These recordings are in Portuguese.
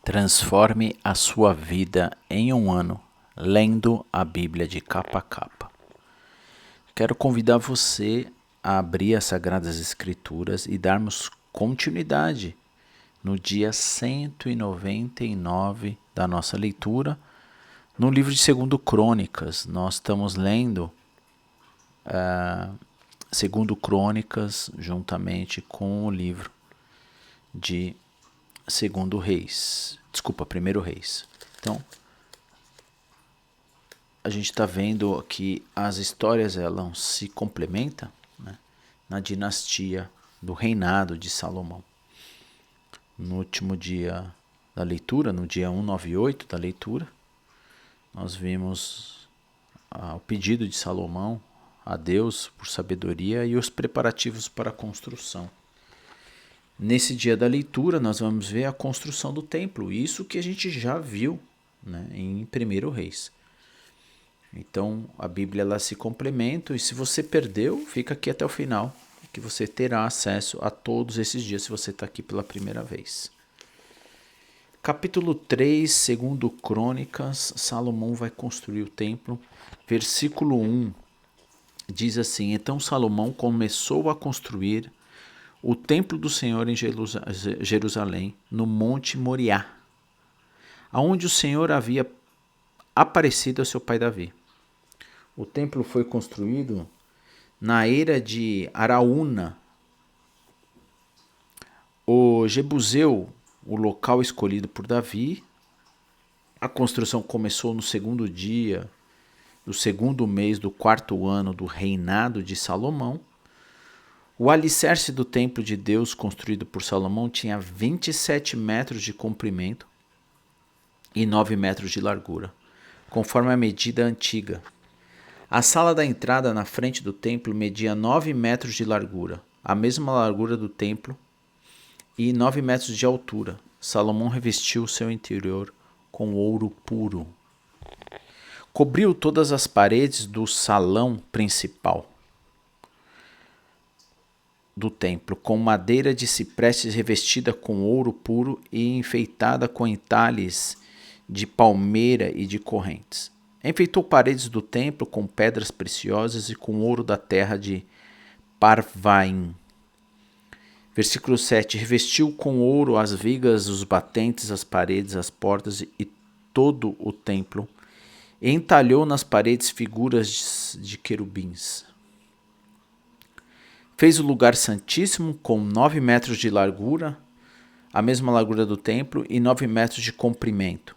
Transforme a sua vida em um ano lendo a Bíblia de capa a capa. Quero convidar você a abrir as Sagradas Escrituras e darmos continuidade no dia 199 da nossa leitura no livro de 2 Crônicas. Nós estamos lendo 2 Crônicas juntamente com o livro de 1 Reis. Então, a gente está vendo que as histórias elas se complementam, né, na dinastia do reinado de Salomão. No último dia da leitura, no dia 198 da leitura, nós vimos o pedido de Salomão a Deus por sabedoria e os preparativos para a construção. Nesse dia da leitura, nós vamos ver a construção do templo, isso que a gente já viu, né, em 1 Reis. Então, a Bíblia ela se complementa, e se você perdeu, fica aqui até o final, que você terá acesso a todos esses dias se você está aqui pela primeira vez. Capítulo 3, 2 Crônicas, Salomão vai construir o templo. Versículo 1 diz assim: Então Salomão começou a construir o templo do Senhor em Jerusalém, no Monte Moriá, aonde o Senhor havia aparecido a seu pai Davi. O templo foi construído na era de Araúna, o Jebuseu, o local escolhido por Davi. A construção começou no segundo dia do segundo mês do quarto ano do reinado de Salomão. O alicerce do templo de Deus construído por Salomão tinha 27 metros de comprimento e 9 metros de largura, conforme a medida antiga. A sala da entrada na frente do templo media 9 metros de largura, a mesma largura do templo, e 9 metros de altura. Salomão revestiu o seu interior com ouro puro. Cobriu todas as paredes do salão principal do templo com madeira de cipreste revestida com ouro puro e enfeitada com entalhes de palmeira e de correntes. Enfeitou paredes do templo com pedras preciosas e com ouro da terra de Parvaim. Versículo 7. Revestiu com ouro as vigas, os batentes, as paredes, as portas e todo o templo. E entalhou nas paredes figuras de querubins. Fez o lugar santíssimo com 9 metros de largura, a mesma largura do templo, e 9 metros de comprimento.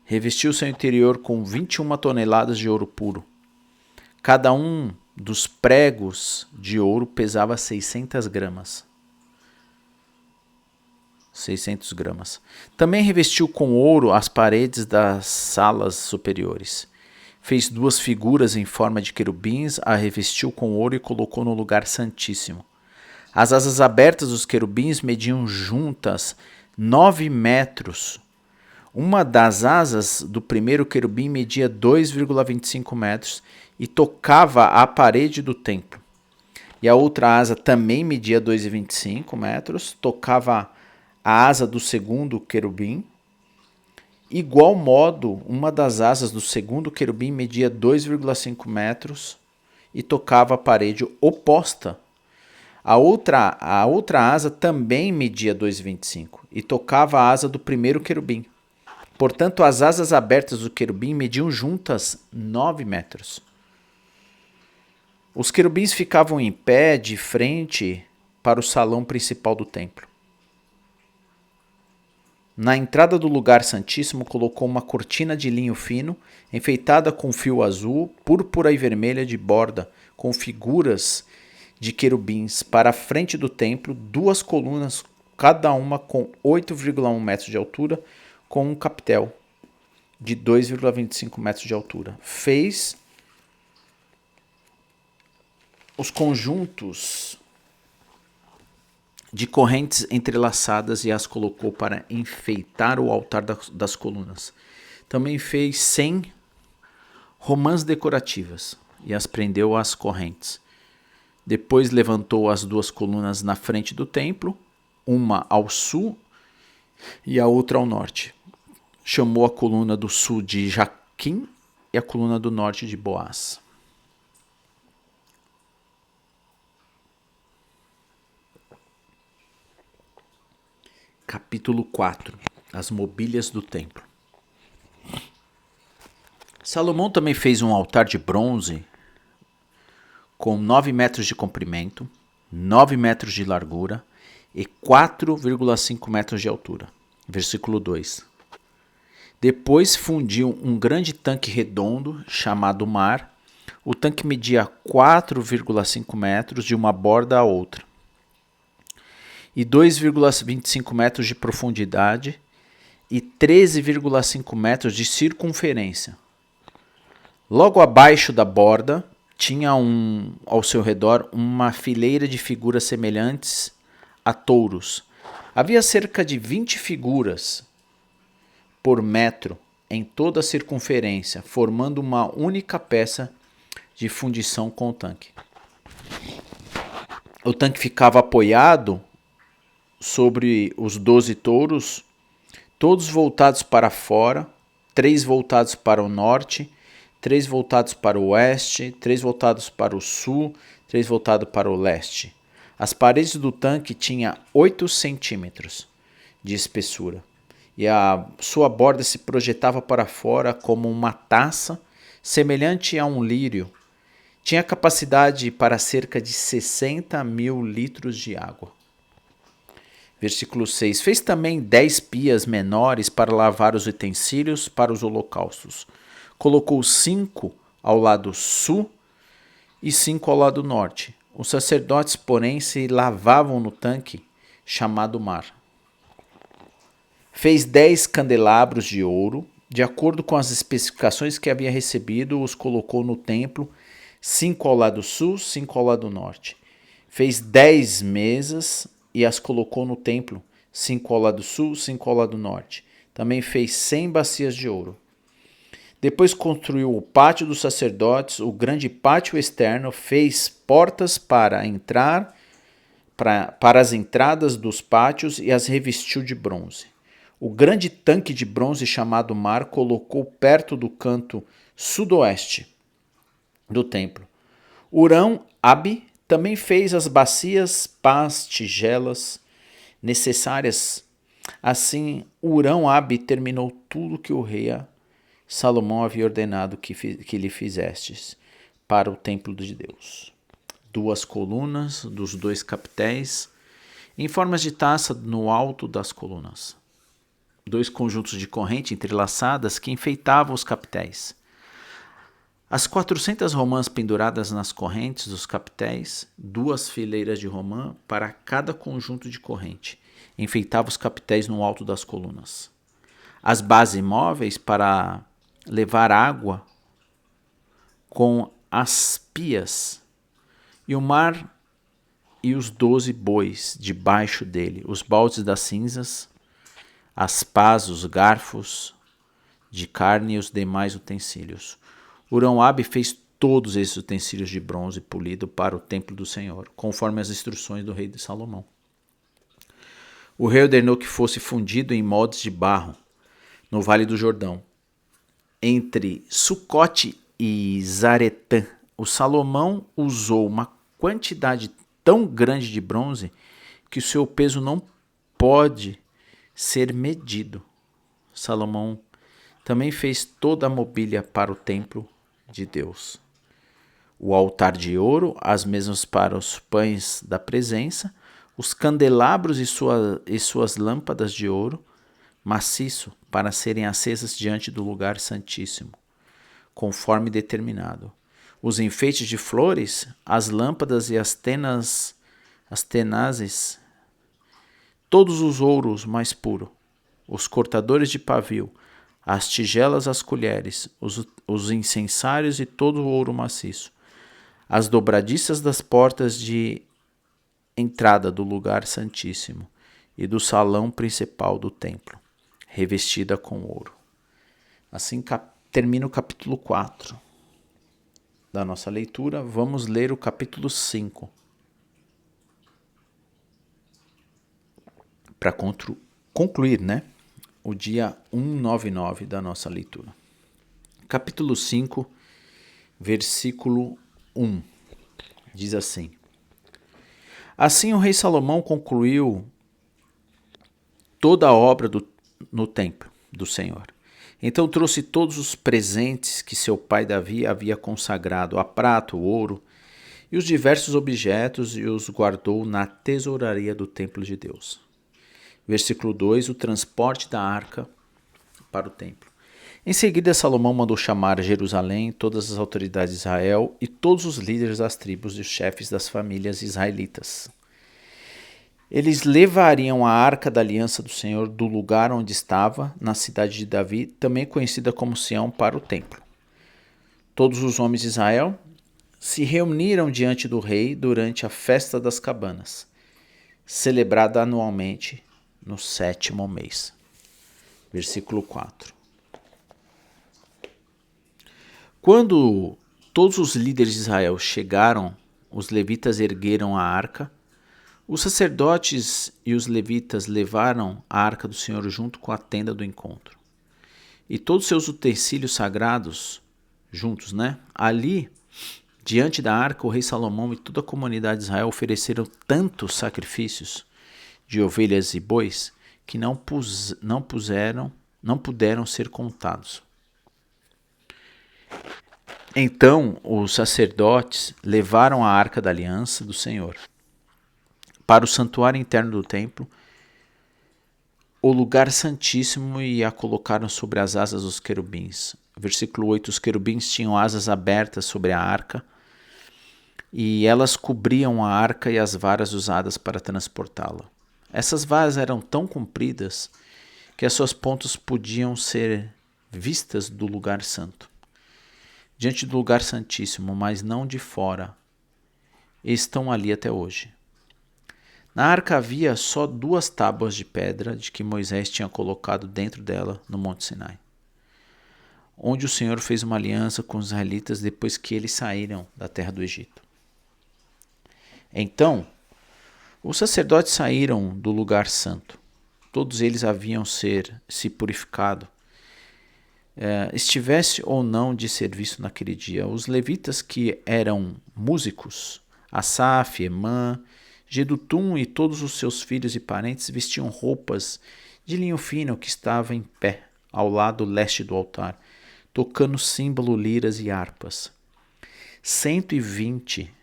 Revestiu seu interior com 21 toneladas de ouro puro. Cada um dos pregos de ouro pesava 600 gramas. 600 gramas. Também revestiu com ouro as paredes das salas superiores. Fez 2 figuras em forma de querubins, a revestiu com ouro e colocou no lugar santíssimo. As asas abertas dos querubins mediam juntas 9 metros. Uma das asas do primeiro querubim media 2,25 metros e tocava a parede do templo. E a outra asa também media 2,25 metros, tocava a asa do segundo querubim. Igual modo, uma das asas do segundo querubim media 2,5 metros e tocava a parede oposta. A outra asa também media 2,25 e tocava a asa do primeiro querubim. Portanto, as asas abertas do querubim mediam juntas 9 metros. Os querubins ficavam em pé de frente para o salão principal do templo. Na entrada do lugar santíssimo colocou uma cortina de linho fino, enfeitada com fio azul, púrpura e vermelha de borda, com figuras de querubins. Para a frente do templo, 2 colunas, cada uma com 8,1 metros de altura, com um capitel de 2,25 metros de altura. Fez os conjuntos de correntes entrelaçadas e as colocou para enfeitar o altar das colunas. Também fez 100 romãs decorativas e as prendeu às correntes. Depois levantou as 2 colunas na frente do templo, uma ao sul e a outra ao norte. Chamou a coluna do sul de Jaquim e a coluna do norte de Boaz. Capítulo 4. As mobílias do templo. Salomão também fez um altar de bronze com 9 metros de comprimento, 9 metros de largura e 4,5 metros de altura. Versículo 2. Depois fundiu um grande tanque redondo chamado Mar. O tanque media 4,5 metros de uma borda a outra e 2,25 metros de profundidade e 13,5 metros de circunferência. Logo abaixo da borda, tinha ao seu redor uma fileira de figuras semelhantes a touros. Havia cerca de 20 figuras por metro em toda a circunferência, formando uma única peça de fundição com o tanque. O tanque ficava apoiado sobre os 12 touros, todos voltados para fora, 3 voltados para o norte, 3 voltados para o oeste, 3 voltados para o sul, 3 voltados para o leste. As paredes do tanque tinham 8 centímetros de espessura e a sua borda se projetava para fora como uma taça semelhante a um lírio. Tinha capacidade para cerca de 60 mil litros de água. Versículo 6. Fez também 10 pias menores para lavar os utensílios para os holocaustos. Colocou 5 ao lado sul e 5 ao lado norte. Os sacerdotes, porém, se lavavam no tanque chamado Mar. Fez 10 candelabros de ouro, de acordo com as especificações que havia recebido, os colocou no templo, 5 ao lado sul, 5 ao lado norte. Fez 10 mesas e as colocou no templo, 5 ao lado sul, 5 ao lado norte. Também fez 100 bacias de ouro. Depois construiu o pátio dos sacerdotes, o grande pátio externo, fez portas para as entradas dos pátios e as revestiu de bronze. O grande tanque de bronze chamado Mar colocou perto do canto sudoeste do templo. Hurão-Abi também fez as bacias, pás, tigelas necessárias. Assim, Hurão-Abi terminou tudo que o rei Salomão havia ordenado que lhe fizestes para o templo de Deus. 2 colunas dos 2 capitéis, em formas de taça no alto das colunas. 2 conjuntos de corrente entrelaçadas que enfeitavam os capitéis. As 400 romãs penduradas nas correntes dos capitéis, 2 fileiras de romã para cada conjunto de corrente, enfeitavam os capitéis no alto das colunas. As bases móveis para levar água com as pias, e o Mar e os 12 bois debaixo dele, os baldes das cinzas, as pás, os garfos de carne e os demais utensílios. Hurão-Abi fez todos esses utensílios de bronze polido para o templo do Senhor, conforme as instruções do rei de Salomão. O rei ordenou que fosse fundido em moldes de barro no Vale do Jordão, entre Sucote e Zaretã. O Salomão usou uma quantidade tão grande de bronze que o seu peso não pode ser medido. Salomão também fez toda a mobília para o templo de Deus. O altar de ouro, as mesas para os pães da presença, os candelabros e suas lâmpadas de ouro maciço para serem acesas diante do lugar santíssimo, conforme determinado. Os enfeites de flores, as lâmpadas e as tenazes, todos os ouros mais puro, os cortadores de pavio, as tigelas, as colheres, os incensários e todo o ouro maciço, as dobradiças das portas de entrada do lugar santíssimo e do salão principal do templo, revestida com ouro. Assim termina o capítulo 4 da nossa leitura. Vamos ler o capítulo 5 para concluir, né, o dia 199 da nossa leitura. Capítulo 5, versículo 1, diz assim: Assim o rei Salomão concluiu toda a obra no templo do Senhor. Então trouxe todos os presentes que seu pai Davi havia consagrado, a prata, o ouro e os diversos objetos, e os guardou na tesouraria do templo de Deus. Versículo 2, o transporte da arca para o templo. Em seguida, Salomão mandou chamar a Jerusalém todas as autoridades de Israel e todos os líderes das tribos e os chefes das famílias israelitas. Eles levariam a arca da aliança do Senhor do lugar onde estava, na cidade de Davi, também conhecida como Sião, para o templo. Todos os homens de Israel se reuniram diante do rei durante a festa das cabanas, celebrada anualmente no 7º mês. Versículo 4. Quando todos os líderes de Israel chegaram, os levitas ergueram a arca. Os sacerdotes e os levitas levaram a arca do Senhor junto com a tenda do encontro. E todos os seus utensílios sagrados juntos, né? Ali, diante da arca, o rei Salomão e toda a comunidade de Israel ofereceram tantos sacrifícios de ovelhas e bois que não puderam ser contados. Então os sacerdotes levaram a arca da aliança do Senhor para o santuário interno do templo, o lugar santíssimo, e a colocaram sobre as asas dos querubins. Versículo 8, os querubins tinham asas abertas sobre a arca, e elas cobriam a arca e as varas usadas para transportá-la. Essas varas eram tão compridas que as suas pontas podiam ser vistas do lugar santo, diante do lugar santíssimo, mas não de fora. E estão ali até hoje. Na arca havia só 2 tábuas de pedra de que Moisés tinha colocado dentro dela no Monte Sinai, onde o Senhor fez uma aliança com os israelitas depois que eles saíram da terra do Egito. Então, os sacerdotes saíram do lugar santo. Todos eles haviam se purificado, estivesse ou não de serviço naquele dia. Os levitas, que eram músicos, Asaf, Emã, Jedutum e todos os seus filhos e parentes, vestiam roupas de linho fino que estava em pé ao lado leste do altar, tocando símbolo, liras e harpas. 120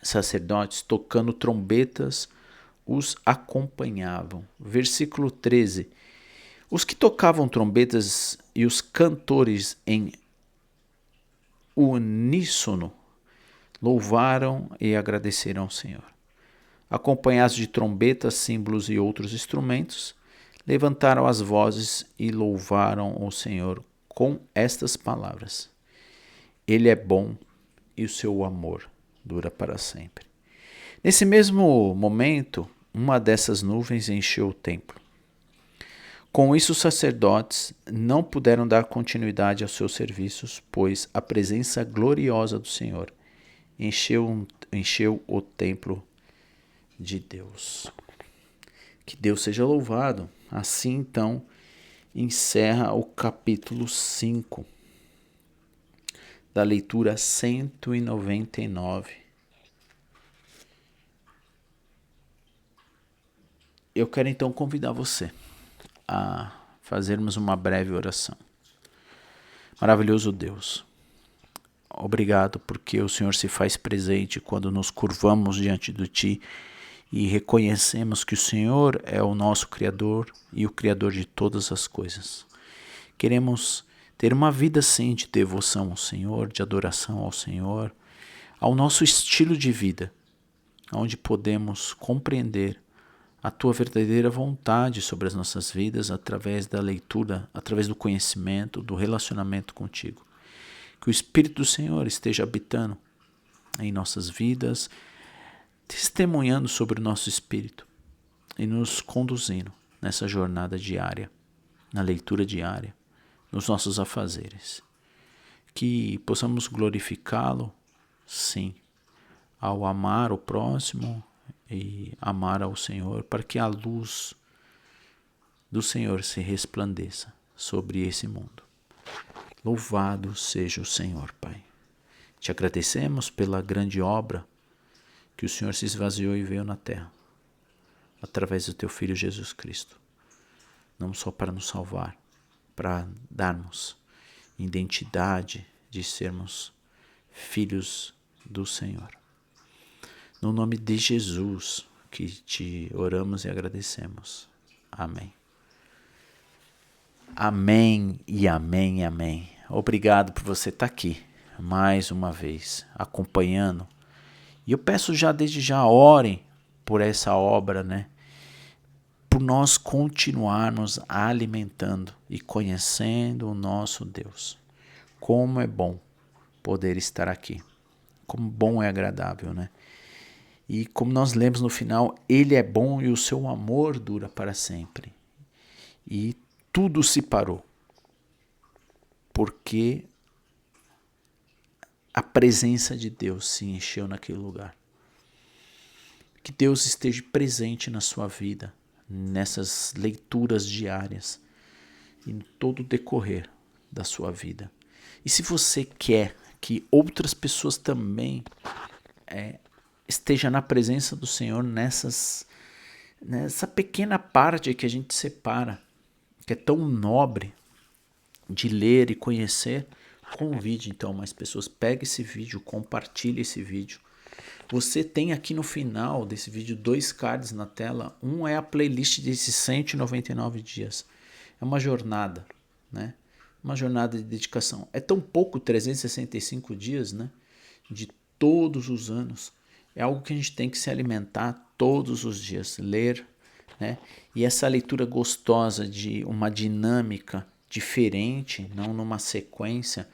sacerdotes tocando trombetas os acompanhavam. Versículo 13. Os que tocavam trombetas e os cantores em uníssono louvaram e agradeceram ao Senhor. Acompanhados de trombetas, símbolos e outros instrumentos, levantaram as vozes e louvaram o Senhor com estas palavras: Ele é bom e o seu amor dura para sempre. Nesse mesmo momento, uma dessas nuvens encheu o templo. Com isso, os sacerdotes não puderam dar continuidade aos seus serviços, pois a presença gloriosa do Senhor encheu o templo de Deus. Que Deus seja louvado. Assim, então, encerra o capítulo 5 da leitura 199. Eu quero então convidar você a fazermos uma breve oração. Maravilhoso Deus, obrigado porque o Senhor se faz presente quando nos curvamos diante de Ti e reconhecemos que o Senhor é o nosso Criador e o Criador de todas as coisas. Queremos ter uma vida assim de devoção ao Senhor, de adoração ao Senhor, ao nosso estilo de vida, onde podemos compreender a Tua verdadeira vontade sobre as nossas vidas através da leitura, através do conhecimento, do relacionamento contigo. Que o Espírito do Senhor esteja habitando em nossas vidas, testemunhando sobre o nosso espírito e nos conduzindo nessa jornada diária, na leitura diária, nos nossos afazeres. Que possamos glorificá-lo, sim, ao amar o próximo e amar ao Senhor, para que a luz do Senhor se resplandeça sobre esse mundo. Louvado seja o Senhor, Pai. Te agradecemos pela grande obra que o Senhor se esvaziou e veio na terra, através do teu Filho Jesus Cristo. Não só para nos salvar, para darmos identidade de sermos filhos do Senhor. No nome de Jesus que te oramos e agradecemos. Amém. Amém e amém e amém. Obrigado por você estar aqui mais uma vez acompanhando. E eu peço desde já, orem por essa obra, né? Por nós continuarmos alimentando e conhecendo o nosso Deus. Como é bom poder estar aqui. Como bom é agradável, né? E como nós lemos no final, Ele é bom e o seu amor dura para sempre. E tudo se parou. Porque a presença de Deus se encheu naquele lugar. Que Deus esteja presente na sua vida, nessas leituras diárias e em todo o decorrer da sua vida. E se você quer que outras pessoas também estejam na presença do Senhor nessa pequena parte que a gente separa, que é tão nobre de ler e conhecer, convide então mais pessoas. Pegue esse vídeo, compartilhe esse vídeo. Você tem aqui no final desse vídeo 2 cards na tela. Um é a playlist desses 199 dias. É uma jornada, né? Uma jornada de dedicação. É tão pouco, 365 dias, né? De todos os anos. É algo que a gente tem que se alimentar todos os dias. Ler, né? E essa leitura gostosa de uma dinâmica diferente, não numa sequência,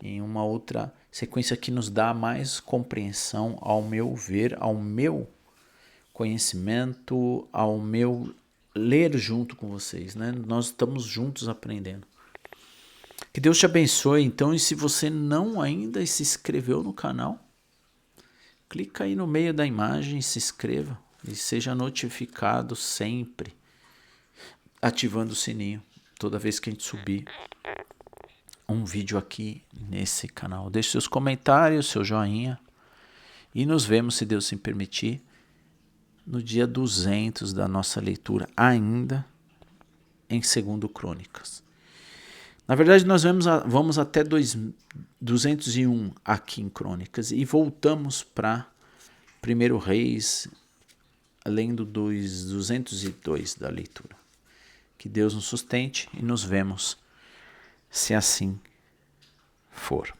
em uma outra sequência que nos dá mais compreensão, ao meu ver, ao meu conhecimento, ao meu ler junto com vocês, né? Nós estamos juntos aprendendo. Que Deus te abençoe, então, e se você não ainda se inscreveu no canal, clica aí no meio da imagem, se inscreva e seja notificado sempre, ativando o sininho toda vez que a gente subir um vídeo aqui nesse canal. Deixe seus comentários, seu joinha e nos vemos, se Deus se permitir, no dia 200 da nossa leitura, ainda em 2 Crônicas. Na verdade, nós vamos até 201 aqui em Crônicas e voltamos para 1 Reis, além do 202 da leitura. Que Deus nos sustente e nos vemos, se assim for.